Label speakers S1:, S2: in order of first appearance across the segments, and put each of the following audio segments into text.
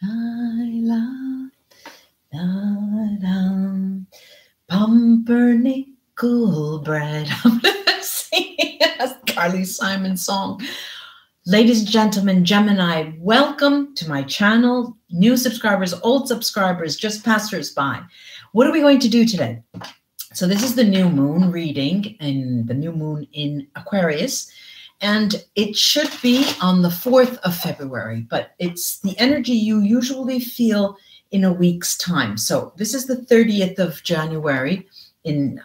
S1: la, la, la, pumpernickel bread. I'm singing a Carly Simon song. Ladies and gentlemen, Gemini, welcome to my channel. New subscribers, old subscribers, just passers-by. What are we going to do today? So this is the new moon reading, and the new moon in Aquarius. And it should be on the 4th of February, but it's the energy you usually feel in a week's time. So this is the 30th of January. On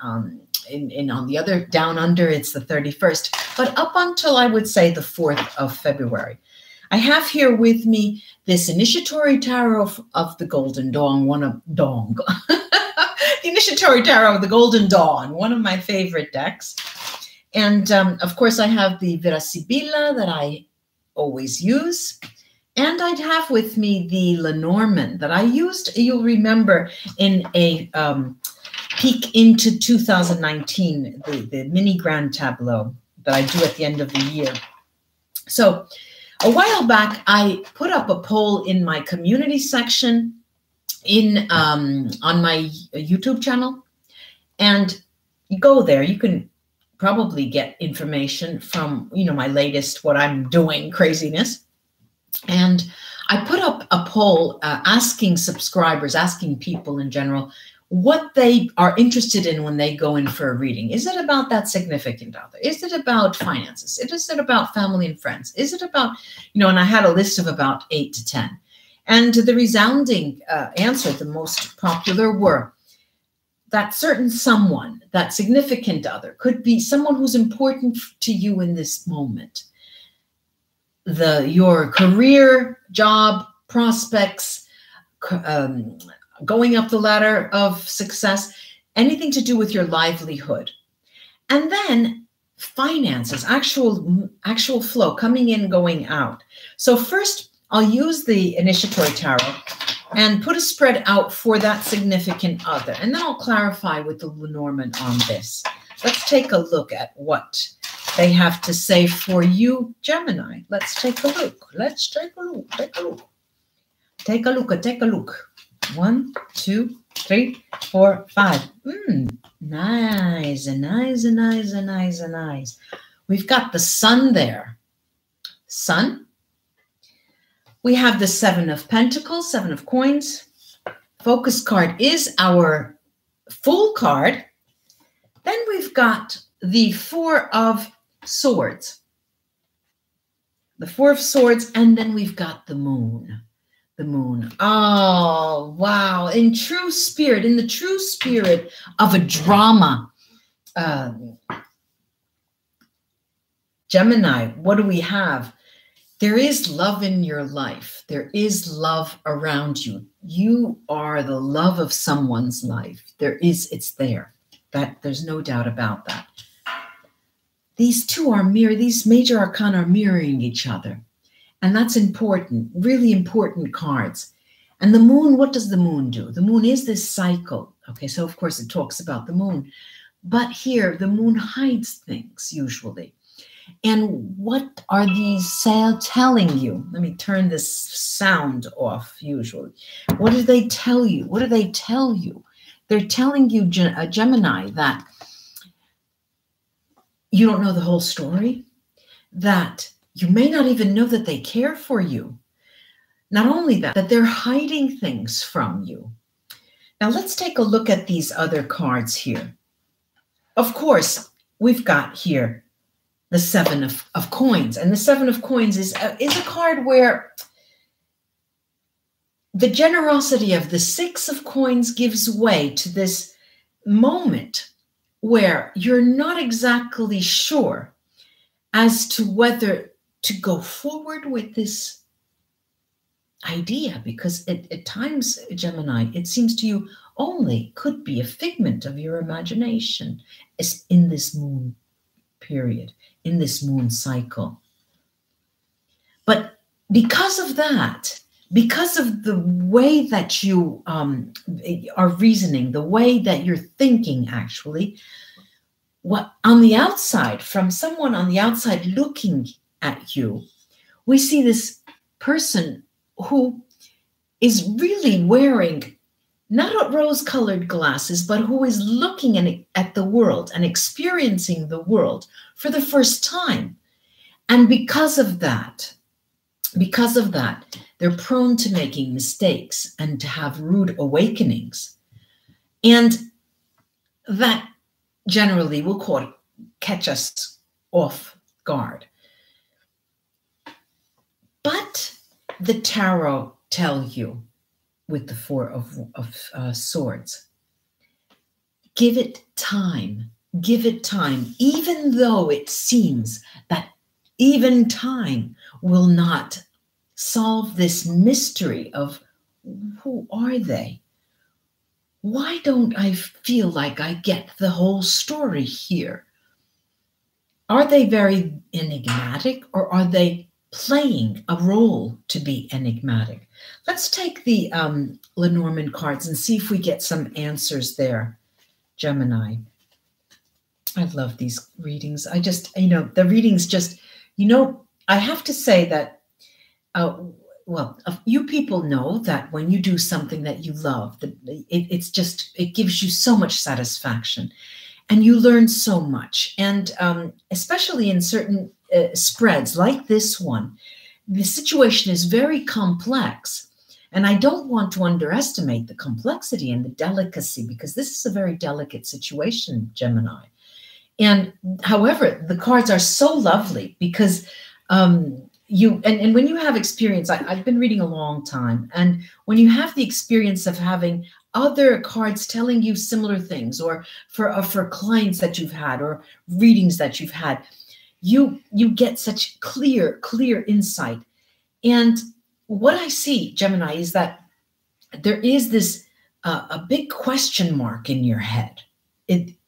S1: the other down under, it's the 31st. But up until I would say the 4th of February. I have here with me this Initiatory Tarot of the Golden Dawn, the Initiatory Tarot of the Golden Dawn, one of my favorite decks. And of course, I have the VERA SIBILLA that I always use. And I'd have with me the LENORMAND that I used, you'll remember, in a peek into 2019, the mini grand tableau that I do at the end of the year. So a while back, I put up a poll in my community section on my YouTube channel. And you go there, you can probably get information from, my latest, what I'm doing craziness. And I put up a poll asking subscribers, asking people in general, what they are interested in when they go in for a reading. Is it about that significant other? Is it about finances? Is it about family and friends? Is it about, and I had a list of about 8 to 10. And the resounding answer, the most popular, were that certain someone, that significant other, could be someone who's important to you in this moment. Your career, job, prospects, going up the ladder of success, anything to do with your livelihood. And then finances, actual flow, coming in, going out. So first, I'll use the Initiatory Tarot and put a spread out for that significant other. And then I'll clarify with the LENORMAND on this. Let's take a look at what they have to say for you, Gemini. Let's take a look. Let's take a look. Take a look. Take a look. Take a look. 1, 2, 3, 4, 5. Nice, nice, nice, nice, nice. We've got the sun there. Sun. We have the 7 of Pentacles, 7 of Coins. Focus card is our Fool card. Then we've got the 4 of Swords. The 4 of Swords, and then we've got the Moon. The Moon. Oh, wow. In the true spirit of a drama. Gemini, what do we have? There is love in your life. There is love around you. You are the love of someone's life. It's there. There's no doubt about that. These two are these major arcana are mirroring each other. And that's important, really important cards. And the moon, what does the moon do? The moon is this cycle. Okay, so of course it talks about the moon. But here, the moon hides things usually. And what are these telling you? Let me turn this sound off usually. What do they tell you? What do they tell you? They're telling you, Gemini, that you don't know the whole story, that you may not even know that they care for you. Not only that, that they're hiding things from you. Now let's take a look at these other cards here. Of course, we've got here the 7 of Coins. And the 7 of Coins is a card where the generosity of the 6 of Coins gives way to this moment where you're not exactly sure as to whether to go forward with this idea, because at times, Gemini, it seems to you only could be a figment of your imagination in this moon period, in this moon cycle. But because of that, because of the way that you are reasoning, the way that you're thinking, actually, what on the outside, from someone on the outside looking at you, we see this person who is really wearing not rose-colored glasses, but who is looking at the world and experiencing the world for the first time. And because of that, they're prone to making mistakes and to have rude awakenings. And that generally will catch us off guard. But the tarot tell you, with the Four of Swords, give it time. Give it time, even though it seems that even time will not solve this mystery of who are they? Why don't I feel like I get the whole story here? Are they very enigmatic, or are they playing a role to be enigmatic? Let's take the Lenormand cards and see if we get some answers there, Gemini. I love these readings. I just, the readings just, I have to say that, well, you people know that when you do something that you love, it gives you so much satisfaction, and you learn so much. And especially in certain spreads like this one, the situation is very complex. And I don't want to underestimate the complexity and the delicacy, because this is a very delicate situation, Gemini. And however, the cards are so lovely because and when you have experience, I've been reading a long time, and when you have the experience of having other cards telling you similar things, or for clients that you've had or readings that you've had, you get such clear insight. And what I see, Gemini, is that there is this a big question mark in your head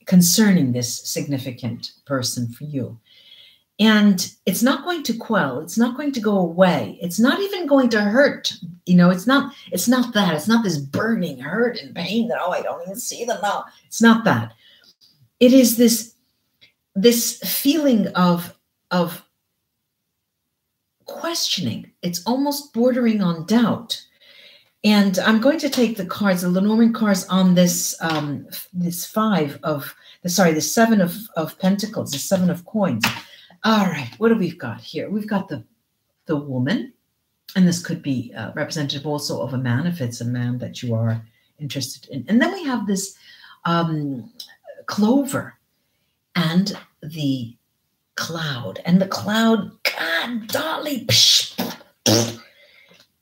S1: concerning this significant person for you. And it's not going to quell. It's not going to go away. It's not even going to hurt. It's not that. It's not this burning hurt and pain that, I don't even see them now. It's not that. It is this feeling of questioning. It's almost bordering on doubt. And I'm going to take the cards, the Lenormand cards, on the Seven of Pentacles, the Seven of Coins. All right, what do we've got here? We've got the woman, and this could be representative also of a man, if it's a man that you are interested in. And then we have this clover and the cloud. And the cloud, God, Dolly,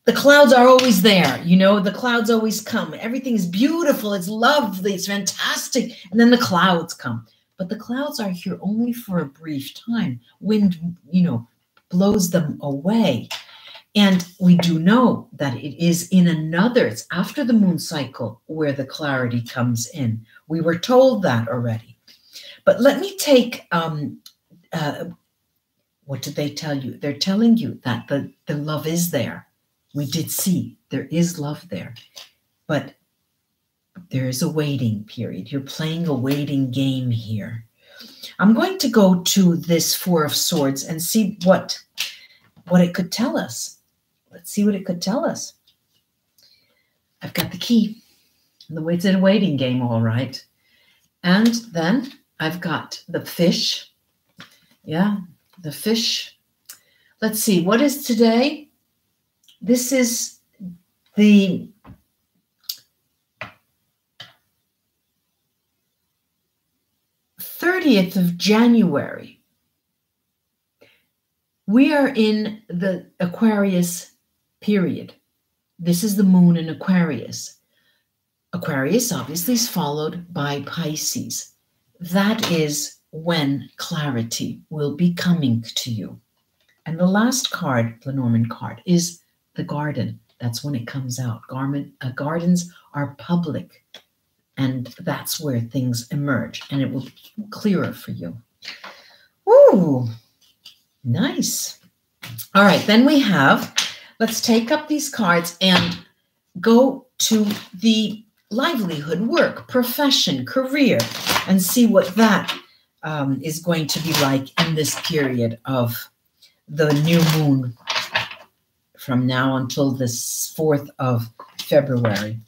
S1: the clouds are always there. The clouds always come. Everything is beautiful. It's lovely. It's fantastic. And then the clouds come. But the clouds are here only for a brief time. Wind, blows them away. And we do know that it is it's after the moon cycle where the clarity comes in. We were told that already. But let me take, what did they tell you? They're telling you that the love is there. We did see there is love there, but there is a waiting period. You're playing a waiting game here. I'm going to go to this Four of Swords and see what it could tell us. Let's see what it could tell us. I've got the key. It's a waiting game, all right. And then I've got the fish. Yeah, the fish. Let's see, what is today? This is the th of January. We are in the Aquarius period. This is the moon in Aquarius. Aquarius obviously is followed by Pisces. That is when clarity will be coming to you. And the last card, Lenormand card, is the garden. That's when it comes out. Gardens are public, and that's where things emerge, and it will be clearer for you. Ooh, nice. All right, then we have, let's take up these cards and go to the livelihood, work, profession, career, and see what that is going to be like in this period of the new moon from now until this 4th of February.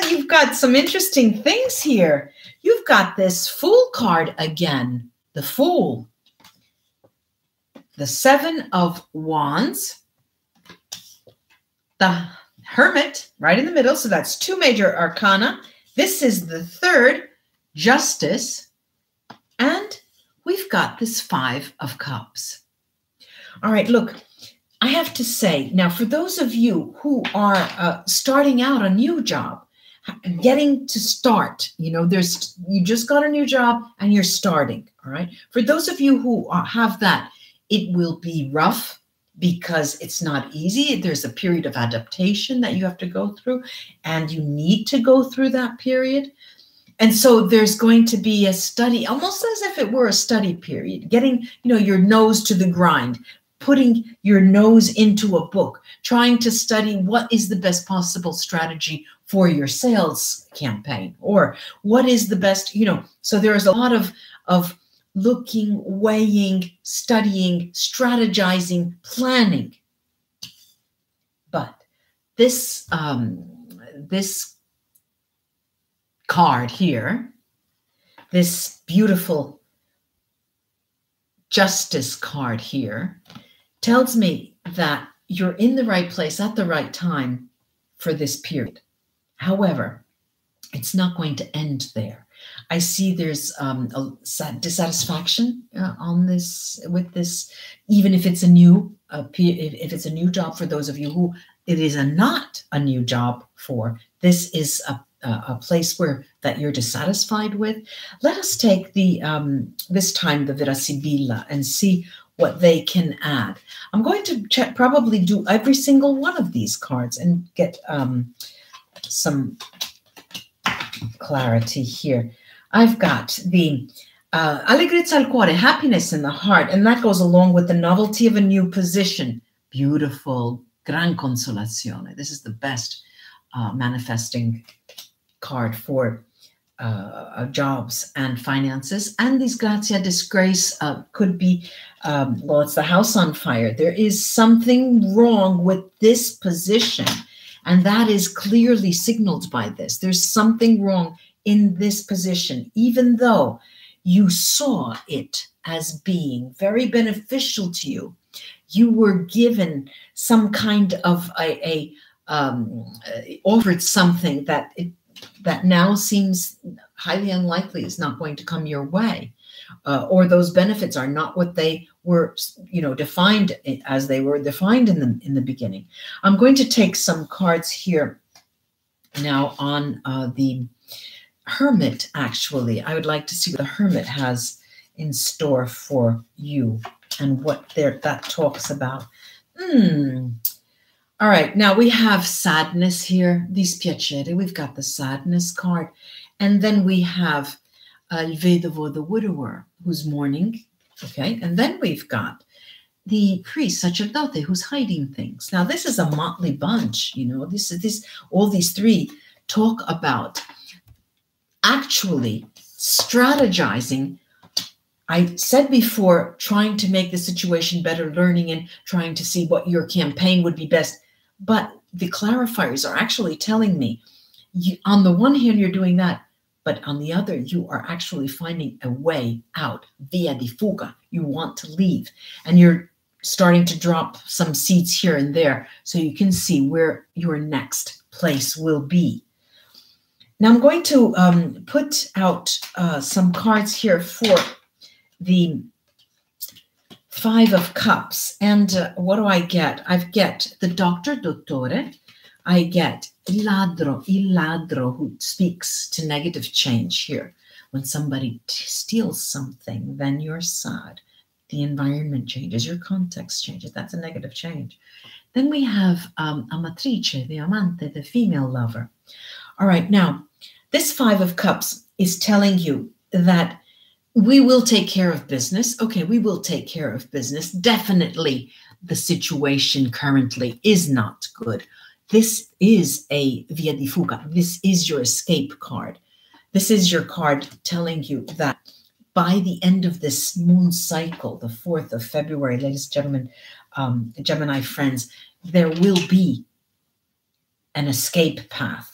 S1: You've got some interesting things here. You've got this Fool card again, the Fool. The 7 of Wands, the Hermit right in the middle. So that's 2 major arcana. This is the 3rd, Justice. And we've got this 5 of Cups. All right, look, I have to say, now for those of you who are starting out a new job, getting to start, you just got a new job and you're starting, all right? For those of you who have that, it will be rough because it's not easy. There's a period of adaptation that you have to go through, and you need to go through that period. And so there's going to be a study, almost as if it were a study period, getting, your nose to the grind, putting your nose into a book, trying to study what is the best possible strategy for your sales campaign, or what is the best, so there's a lot of looking, weighing, studying, strategizing, planning. But this card here, this beautiful Justice card here, tells me that you're in the right place at the right time for this period. However, it's not going to end there. I see there's a dissatisfaction on this, with this, even if it's a new if it's a new job for those of you who it is not a new job for. This is a place that you're dissatisfied with. Let us take the this time the Vera Sibilla and see what they can add. I'm going to probably do every single one of these cards and get some clarity here. I've got the Allegrezza al cuore, happiness in the heart, and that goes along with the novelty of a new position. Beautiful, gran consolazione. This is the best manifesting card for jobs and finances. And disgrazia, disgrace, could be, well, it's the house on fire. There is something wrong with this position, and that is clearly signaled by this. There's something wrong in this position, even though you saw it as being very beneficial to you. You were given some kind of offered something that now seems highly unlikely is not going to come your way, or those benefits are not what they were, defined as they were defined in the beginning. I'm going to take some cards here now on the Hermit. Actually, I would like to see what the Hermit has in store for you and what that talks about. All right, now we have sadness here, dispiacere. We've got the sadness card. And then we have il vedovo, the widower, who's mourning. Okay, and then we've got the priest, sacerdote, who's hiding things. Now, this is a motley bunch, all these three talk about actually strategizing. I said before, trying to make the situation better, learning and trying to see what your campaign would be best. But the clarifiers are actually telling me, on the one hand, you're doing that, but on the other, you are actually finding a way out, via di fuga. You want to leave, and you're starting to drop some seeds here and there so you can see where your next place will be. Now I'm going to put out some cards here for the 5 of Cups. And what do I get? I get the doctor, dottore. I get il ladro, who speaks to negative change here. When somebody steals something, then you're sad. The environment changes, your context changes. That's a negative change. Then we have amatrice, the amante, the female lover. All right, now, this 5 of Cups is telling you that we will take care of business. Okay, we will take care of business. Definitely the situation currently is not good. This is a via di fuga. This is your escape card. This is your card telling you that by the end of this moon cycle, the 4th of February, ladies and gentlemen, Gemini friends, there will be an escape path.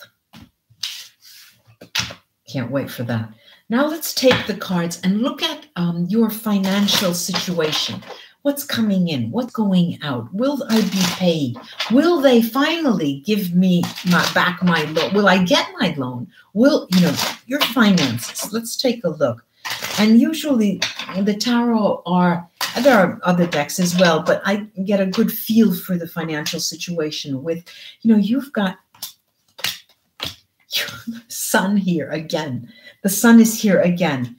S1: Can't wait for that. Now let's take the cards and look at your financial situation. What's coming in? What's going out? Will I be paid? Will they finally give me back my loan? Will I get my loan? Will, your finances. Let's take a look. And usually the tarot there are other decks as well, but I get a good feel for the financial situation with, you've got the sun here again. The sun is here again.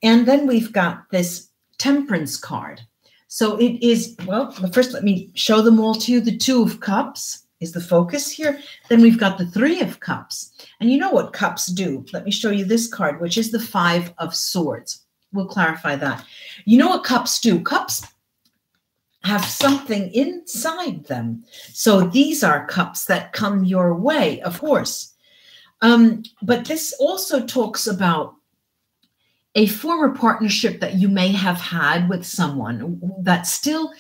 S1: And then we've got this Temperance card. So it is, well, first let me show them all to you. The Two of Cups is the focus here. Then we've got the Three of Cups. And you know what cups do. Let me show you this card, which is the Five of Swords. We'll clarify that. You know what cups do? Cups have something inside them. So these are cups that come your way, of course. But this also talks about a former partnership that you may have had with someone that still,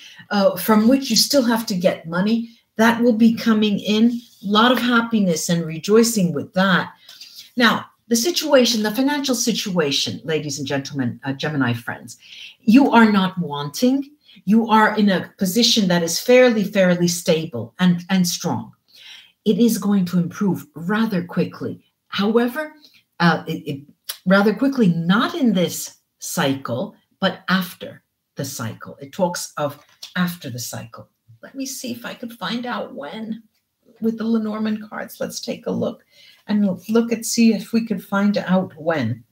S1: from which you still have to get money. That will be coming in. A lot of happiness and rejoicing with that. Now, the situation, the financial situation, ladies and gentlemen, Gemini friends, you are not wanting. You are in a position that is fairly stable and strong. It is going to improve rather quickly. However, rather quickly, not in this cycle, but after the cycle. It talks of after the cycle. Let me see if I could find out when with the Lenormand cards. Let's take a look and see if we could find out when.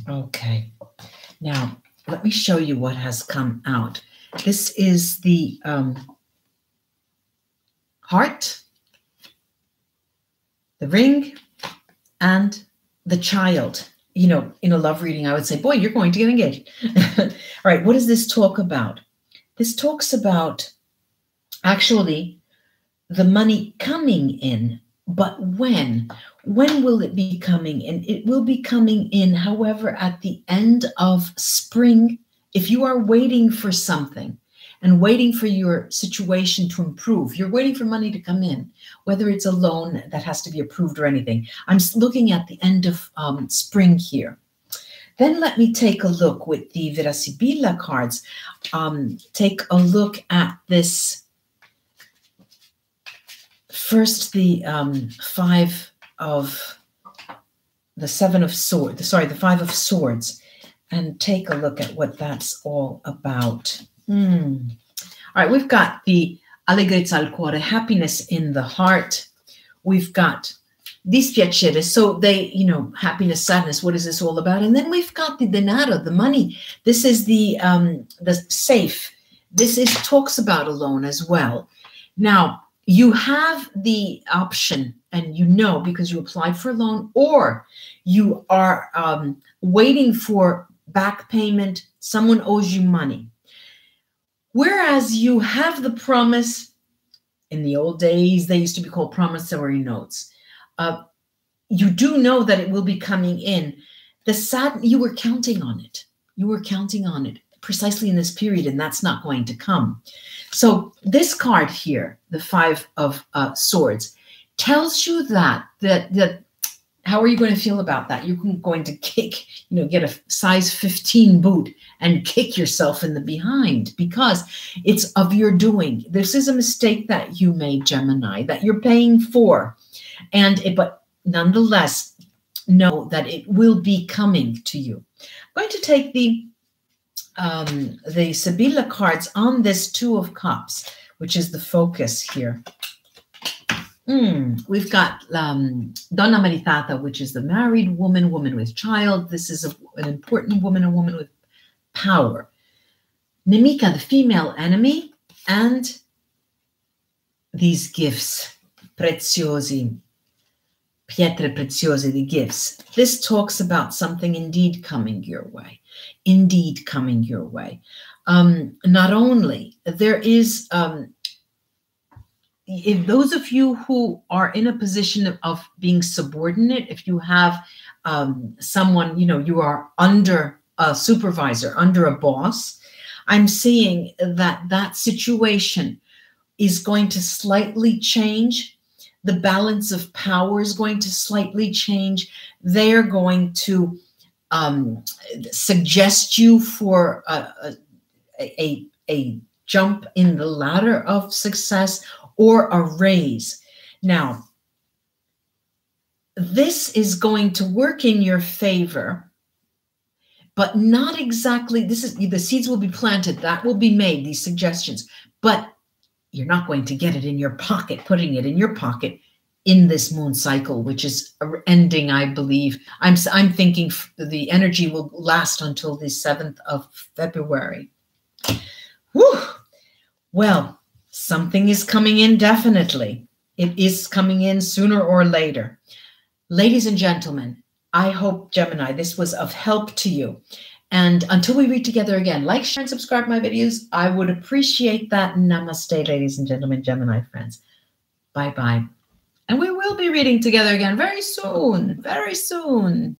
S1: Okay. Now, let me show you what has come out. This is the heart, the ring, and the child. In a love reading, I would say, boy, you're going to get engaged. All right, what does this talk about? This talks about actually the money coming in, but when? When will it be coming in? It will be coming in, however, at the end of spring. If you are waiting for something and waiting for your situation to improve, you're waiting for money to come in, whether it's a loan that has to be approved or anything. I'm looking at the end of spring here. Then let me take a look with the Vera Sibilla cards. Take a look at this. First, the Five of Swords, and take a look at what that's all about. All right, we've got the allegrezza al cuore, happiness in the heart. We've got dispiacere, so happiness, sadness. What is this all about? And then we've got the denaro, the money. This is the safe. This talks about a loan as well. Now, you have the option, and because you applied for a loan, or you are waiting for back payment. Someone owes you money. Whereas you have the promise, in the old days, they used to be called promissory notes. You do know that it will be coming in. You were counting on it. You were counting on it precisely in this period, and that's not going to come. So this card here, the Five of Swords, tells you that how are you going to feel about that? You're going to kick, get a size 15 boot and kick yourself in the behind because it's of your doing. This is a mistake that you made, Gemini, that you're paying for. But nonetheless, know that it will be coming to you. I'm going to take the Sibilla cards on this Two of Cups, which is the focus here. We've got Donna Maritata, which is the married woman, woman with child. This is an important woman, a woman with power. Nemica, the female enemy, and these gifts, preziosi, pietre preziose, the gifts. This talks about something indeed coming your way. Indeed coming your way. Not only, there is, if those of you who are in a position of being subordinate, if you have someone, you are under a supervisor, under a boss, I'm seeing that that situation is going to slightly change. The balance of power is going to slightly change. They're going to suggest you for a jump in the ladder of success or a raise. Now, this is going to work in your favor, but not exactly. This is, the seeds will be planted, that will be made, these suggestions, but you're not going to get it in your pocket, putting it in your pocket in this moon cycle, which is ending, I believe. I'm thinking the energy will last until the 7th of February. Whew. Well, something is coming in definitely. It is coming in sooner or later. Ladies and gentlemen, I hope, Gemini, this was of help to you. And until we read together again, like, share, and subscribe my videos. I would appreciate that. Namaste, ladies and gentlemen, Gemini friends. Bye-bye. And we will be reading together again very soon, very soon.